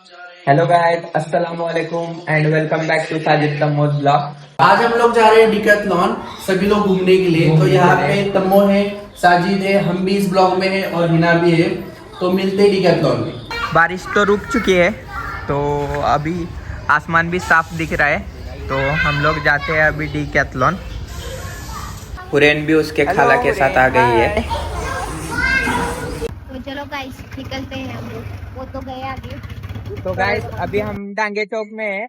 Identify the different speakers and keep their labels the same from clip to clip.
Speaker 1: Hello guys, अस्सलाम वालेकुम and welcome back to Sajid Tammoj blog.
Speaker 2: आज हम लोग जा रहे हैं डिकैथलॉन, सभी लोग घूमने के लिए। तो यहाँ पे तम्मो है, साजिद है, हम भी इस ब्लॉग में है और हिना भी है। तो मिलते हैं डिकैथलॉन में।
Speaker 1: बारिश तो रुक चुकी है, तो अभी आसमान भी साफ दिख रहा है। तो हम लोग जाते हैं अभी डिकैथलॉन। हुरैन भी उसके खाला के साथ आ गई है।
Speaker 3: तो चलो गाइस निकलते हैं हम लोग, वो तो गए आगे।
Speaker 1: तो गाइस अभी हम डांगे चौक में है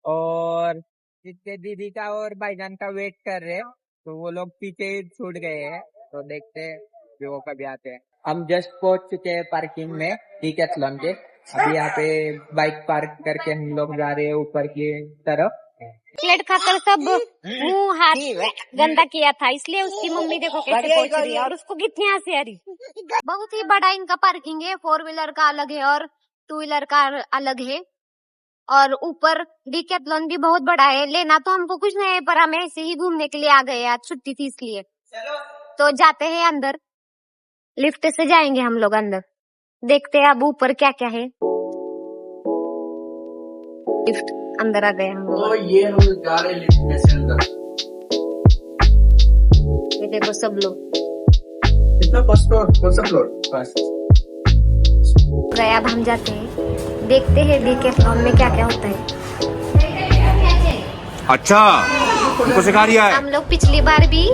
Speaker 1: और जिसके दीदी का और भाईजान का वेट कर रहे हैं। तो वो लोग पीछे छूट गए हैं, तो देखते हैं कि वो कभी आते हैं। हम जस्ट पहुंच चुके हैं पार्किंग में डिकैथलॉन के। अभी यहाँ पे बाइक पार्क करके हम लोग जा रहे हैं ऊपर की तरफ।
Speaker 3: प्लेट खाकर सब मुंह हाथ गंदा किया था, इसलिए उसकी मम्मी देखो कैसे पहुंच रही है और उसको कितनी हंसी आ रही। बहुत ही बड़ा इनका पार्किंग है, 4 व्हीलर का अलग है और 2 व्हीलर का अलग है। और ऊपर डिकैथलॉन भी बहुत बड़ा है। लेना तो हमको कुछ नहीं है, पर हम ऐसे ही घूमने के लिए आ गए, आज छुट्टी थी इसलिए। तो जाते हैं अंदर, लिफ्ट से जाएंगे हम लोग अंदर, देखते हैं अब ऊपर क्या क्या है। लिफ्ट अंदर आ गए हम लोग।
Speaker 2: तो ये हम जा रहे हैं लिफ्ट में से अंदर।
Speaker 3: ये देखो सब लोग
Speaker 2: कितना फर्स्ट फ्लोर, कौन सा फ्लोर? फर्स्ट।
Speaker 3: गए। अब हम जाते हैं, देखते हैं डिकैथलॉन में क्या क्या होता है।
Speaker 4: अच्छा, तुमको सिखा रिया है।
Speaker 3: हम लोग पिछली बार भी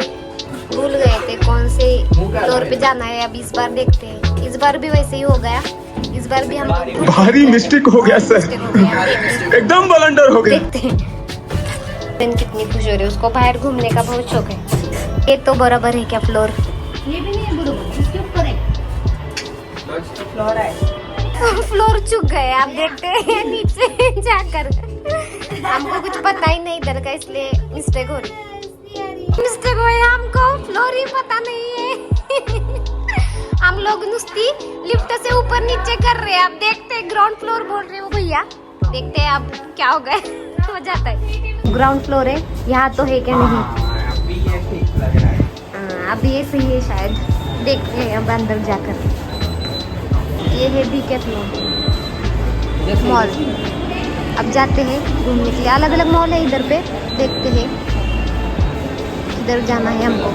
Speaker 3: भूल गए थे कौन से फ्लोर पे जाना है, अब इस बार देखते हैं। इस बार भी वैसे ही हो गया, इस बार भी हम लोग
Speaker 4: भारी मिस्टेक हो गया सर, एकदम ब्लंडर हो गया।
Speaker 3: देखते हैं दिन कितनी खुश हो रही है, उसको बाहर घूमने का बहुत शौक है। ये तो बराबर है क्या फ्लोर? ये भी नहीं है बराबर, इसके ऊपर है
Speaker 1: फ्लोर है।
Speaker 3: फ्लोर चुक गए। आप देखते हैं नीचे जाकर, हमको कुछ पता ही नहीं इधर का, इसलिए मिस्टेक हो रही। मिस्टेक हो है, हमको फ्लोर ही पता नहीं है। हम लोग नुस्ती लिफ्ट से ऊपर नीचे कर रहे हैं। अब देखते हैं, ग्राउंड फ्लोर बोल रहे हो भैया, देखते हैं अब क्या हो गए। हो जाता है। ग्राउंड फ्लोर है, यहाँ तो है क्या नहीं?
Speaker 1: अभी ये ठीक लग रहा है।
Speaker 3: अब ये सही है शायद, देखते हैं अब अंदर जाकर। ये है डिकैथलॉन मॉल। अब जाते हैं घूमने के लिए, अलग अलग मॉल है इधर पे, देखते हैं इधर जाना है हमको।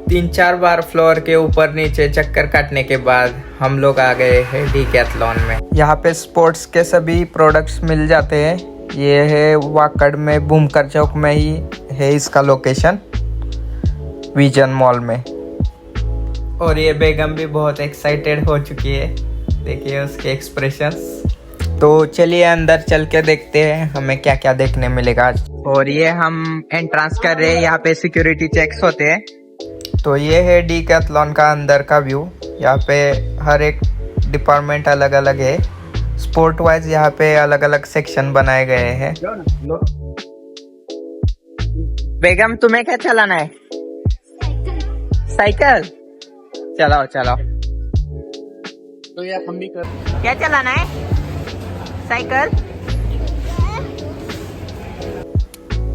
Speaker 1: 3-4 बार फ्लोर के ऊपर नीचे चक्कर काटने के बाद हम लोग आ गए हैं डिकैथलॉन में। यहाँ पे स्पोर्ट्स के सभी प्रोडक्ट्स मिल जाते हैं। ये है वाकड़ में, भूमकर चौक में ही है इसका लोकेशन, विजन मॉल में। और ये बेगम भी बहुत एक्साइटेड हो चुकी है, देखिए उसके एक्सप्रेशंस। तो चलिए अंदर चल के देखते हैं हमें क्या क्या देखने मिलेगा आज। और ये हम एंट्रेंस कर रहे हैं, यहाँ पे सिक्योरिटी चेक्स होते हैं। तो ये है डिकैथलॉन का अंदर का व्यू। यहाँ पे हर एक डिपार्टमेंट अलग अलग है। स्पोर्ट वाइज यहाँ पे अलग अलग सेक्शन बनाए गए हैं। बेगम तुम्हें क्या चलाना है? साइकिल चलाओ चलाओ।
Speaker 2: तो यार हम भी कर।
Speaker 1: क्या चलाना है? साइकिल।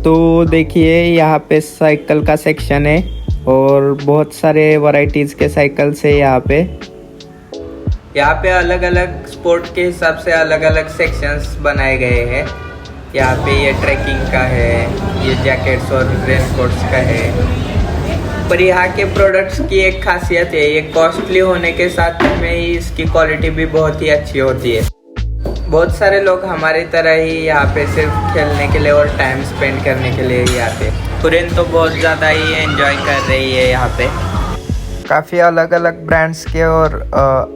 Speaker 1: तो देखिए यहाँ पे साइकिल का सेक्शन है और बहुत सारे वैरायटीज के साइकिल्स है यहाँ पे। यहाँ पे अलग अलग स्पोर्ट के हिसाब से अलग अलग सेक्शंस बनाए गए हैं। यहाँ पे ये ट्रैकिंग का है, ये जैकेट्स और रेनकोट्स का है। पर यहाँ के प्रोडक्ट्स की एक खासियत है, ये कॉस्टली होने के साथ में ही इसकी क्वालिटी भी बहुत ही अच्छी होती है। बहुत सारे लोग हमारी तरह ही यहाँ पे सिर्फ खेलने के लिए और टाइम स्पेंड करने के लिए ही आते हैं। हुरैन तो बहुत ज़्यादा ही एंजॉय कर रही है यहाँ पे। काफ़ी अलग अलग ब्रांड्स के और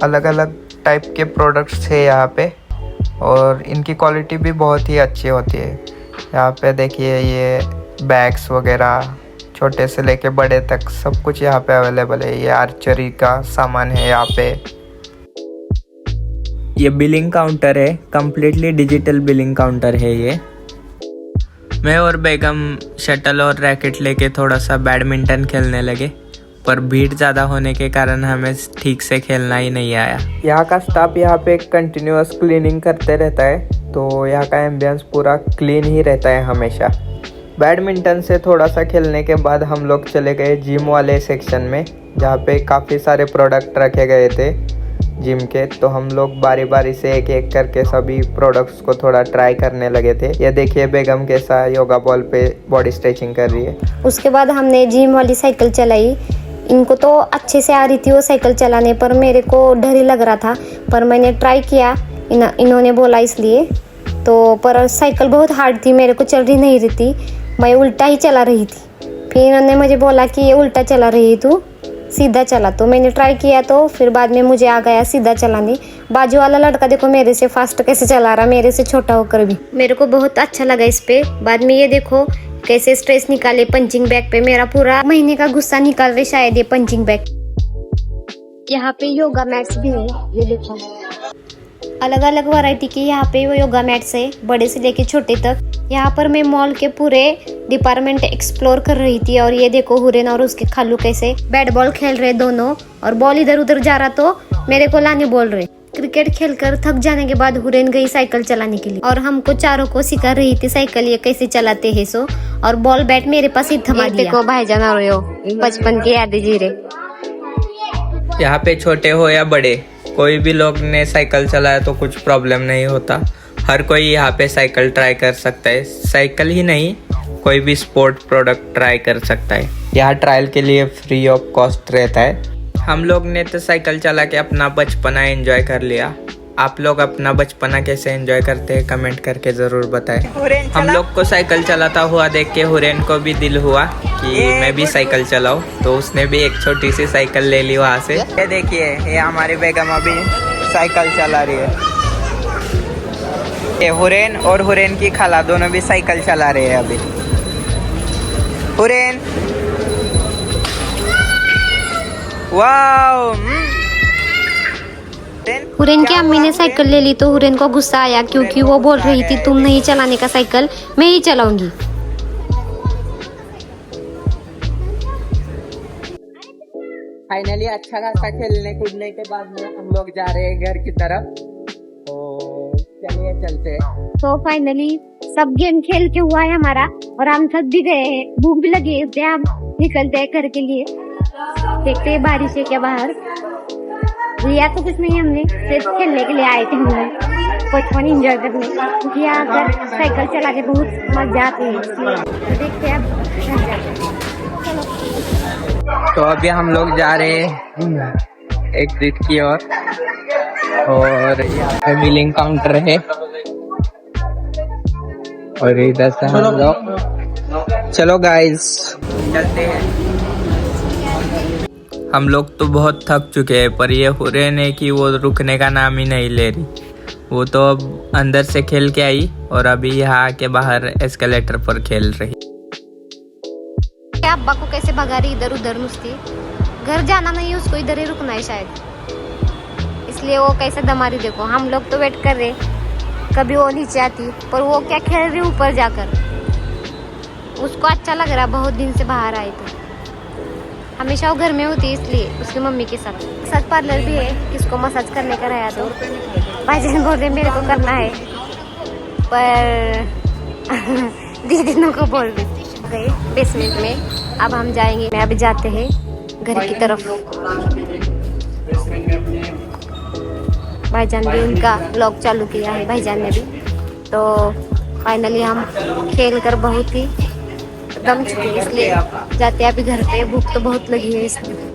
Speaker 1: अलग अलग टाइप के प्रोडक्ट्स है यहाँ पे, और इनकी क्वालिटी भी बहुत ही अच्छी होती है। यहाँ पे देखिए ये बैग्स वगैरह, छोटे से लेके बड़े तक सब कुछ यहाँ पे अवेलेबल है। ये आर्चरी का सामान है यहाँ पे। ये बिलिंग काउंटर है, कम्प्लीटली डिजिटल बिलिंग काउंटर है ये। मैं और बेगम शटल और रैकेट लेके थोड़ा सा बैडमिंटन खेलने लगे, पर भीड़ ज़्यादा होने के कारण हमें ठीक से खेलना ही नहीं आया। यहाँ का स्टाफ यहाँ पे कंटिन्यूअस क्लीनिंग करते रहता है, तो यहाँ का एम्बियंस पूरा क्लीन ही रहता है हमेशा। बैडमिंटन से थोड़ा सा खेलने के बाद हम लोग चले गए जिम वाले सेक्शन में, जहाँ पे काफ़ी सारे प्रोडक्ट रखे गए थे। जिम के, तो हम लोग बारी बारी से एक एक करके सभी प्रोडक्ट्स को थोड़ा ट्राई करने लगे थे। ये देखिए बेगम कैसा योगा बॉल पे बॉडी स्ट्रेचिंग कर रही है।
Speaker 3: उसके बाद हमने जिम वाली साइकिल चलाई। इनको तो अच्छे से आ रही थी वो साइकिल चलाने, पर मेरे को डर ही लग रहा था, पर मैंने ट्राई किया, इन्होंने बोला इसलिए। तो पर साइकिल बहुत हार्ड थी, मेरे को चल रही नहीं रही थी, मैं उल्टा ही चला रही थी। फिर इन्होंने मुझे बोला कि ये उल्टा चला रही है तू, सीधा चला। तो मैंने ट्राई किया, तो फिर बाद में मुझे आ गया सीधा चलाने। बाजू वाला लड़का देखो मेरे से फास्ट कैसे चला रहा, मेरे से छोटा होकर भी। मेरे को बहुत अच्छा लगा इस पे। बाद में ये देखो कैसे स्ट्रेस निकाले पंचिंग बैग पे, मेरा पूरा महीने का गुस्सा निकाल रहे शायद ये पंचिंग बैग। यहाँ पे योगा मैट्स भी है, ये देखो अलग अलग वैरायटी की यहाँ पे वो योगा मैट्स है, बड़े से लेके छोटे तक। यहाँ पर मैं मॉल के पूरे डिपार्टमेंट एक्सप्लोर कर रही थी, और ये देखो हुरैन और उसके खालू कैसे बैट बॉल खेल रहे दोनों, और बॉल इधर उधर जा रहा तो मेरे को लाने बोल रहे। क्रिकेट खेलकर थक जाने के बाद हुरैन गई साइकिल चलाने के लिए, और हमको चारों को सिखा रही थी साइकिल ये कैसे चलाते हैं सो। और बॉल बैट मेरे पास ही थमा दिया। देखो भाईजान और यो बचपन की यादें जी रहे।
Speaker 1: यहाँ पे छोटे हो या बड़े, कोई भी लोग ने साइकिल चलाया तो कुछ प्रॉब्लम नहीं होता। हर कोई यहाँ पे साइकिल ट्राई कर सकता है। साइकिल ही नहीं, कोई भी स्पोर्ट प्रोडक्ट ट्राई कर सकता है। यहाँ ट्रायल के लिए फ्री ऑफ कॉस्ट रहता है। हम लोग ने तो साइकिल चला के अपना बचपना एंजॉय कर लिया। आप लोग अपना बचपना कैसे एंजॉय करते हैं कमेंट करके ज़रूर बताएं। हम लोग को साइकिल चलाता हुआ देख के हुरैन को भी दिल हुआ कि मैं भी साइकिल चलाऊं, तो उसने भी एक छोटी सी साइकिल ले ली वहाँ से। ये देखिए ये हमारी बेगम अभी साइकिल चला रही है। ये हुरैन और हुरैन की खाला दोनों भी साइकिल चला रहे हैं अभी। हुरैन वाओ।
Speaker 3: हुरैन की अम्मी ने साइकिल ले ली तो हुरैन को गुस्सा आया, क्योंकि वो बोल रही थी तुम नहीं चलाने का साइकिल, मैं ही चलाऊंगी।
Speaker 1: फाइनली अच्छा खासा खेलने कूदने के बाद में हम लोग जा रहे हैं घर की तरफ, तो चलिए चलते हैं।
Speaker 3: तो फाइनली सब गेम खेल के हुआ है हमारा, और हम थक भी गए हैं, भूख भी लगी है, इसलिए हम निकलते हैं घर के लिए। देखते हैं बारिश है क्या बाहर। लिया तो कुछ नहीं हमने, सिर्फ खेलने के लिए आए थे हम लोग, बचपन एंजॉय करने, क्योंकि यहाँ पर साइकिल चला के बहुत मजा आती है। तो देखते हैं अब घर जाते हैं।
Speaker 1: तो अभी हम लोग जा रहे हैं एग्जिट की ओर, और यहाँ पे बिलिंग काउंटर है, और इधर से हम लोग चलो गाइस चलते हैं। हम लोग तो बहुत थक चुके हैं, पर ये हुरैन है कि वो रुकने का नाम ही नहीं ले रही। वो तो अब अंदर से खेल के आई और अभी यहाँ आके बाहर एस्केलेटर पर खेल रही।
Speaker 3: अब्बा को कैसे भगा रही इधर उधर, नुस्ती घर जाना नहीं, उसको इधर ही रुकना है शायद, इसलिए वो कैसे दमा रही। देखो हम लोग तो वेट कर रहे, कभी वो नीचे आती, पर वो क्या खेल रही ऊपर जाकर। उसको अच्छा लग रहा, बहुत दिन से बाहर आई तो हमेशा वो घर में होती, इसलिए उसकी मम्मी के साथ। मसाज पार्लर भी है, किसको मसाज करने का रहा तो भाईजान बोल रहे मेरे को करना है, पर दीदी को बोल रही गए बेसमेंट में। अब हम जाएंगे, मैं अभी जाते हैं घर की तरफ। भाईजान भी उनका व्लॉग चालू किया है, भाईजान ने भी। तो फाइनली हम खेल कर बहुत ही दम चुके, इसलिए जाते हैं अभी घर पे। भूख तो बहुत लगी है इसलिए।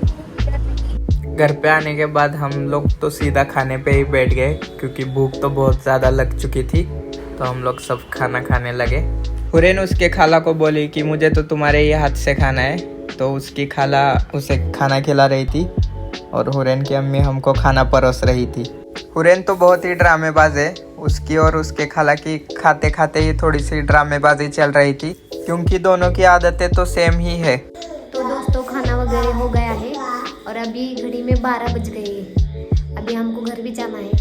Speaker 1: घर पे आने के बाद हम लोग तो सीधा खाने पे ही बैठ गए, क्योंकि भूख तो बहुत ज़्यादा लग चुकी थी, तो हम लोग सब खाना खाने लगे। हुरैन उसके खाला को बोली कि मुझे तो तुम्हारे ही हाथ से खाना है, तो उसकी खाला उसे खाना खिला रही थी, और हुरैन की अम्मी हमको खाना परोस रही थी। हुरैन तो बहुत ही ड्रामेबाज है, उसकी और उसके खाला की खाते खाते ही थोड़ी सी ड्रामेबाजी चल रही थी, क्योंकि दोनों की आदतें तो सेम ही है।
Speaker 3: तो दोस्तों खाना वगैरह हो गया है, और अभी घड़ी में 12 बज गए हैं। अभी हमको घर भी जाना है,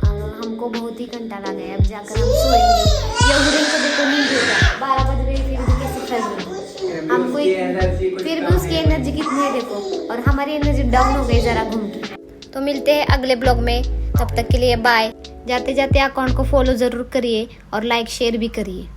Speaker 3: हमको बहुत ही घंटा लगा है, अब जाकर हम सोएंगे। ये हुरैन को देखो नींद हो गया, 12 बज गए फिर भी कैसे चल रही है हमको, फिर भी उसकी एनर्जी कितनी है देखो, और हमारी एनर्जी डाउन हो गई जरा घूम के। तो मिलते हैं अगले ब्लॉग में, तब तक के लिए बाय। जाते जाते अकाउंट को फॉलो जरूर करिए और लाइक शेयर भी करिए।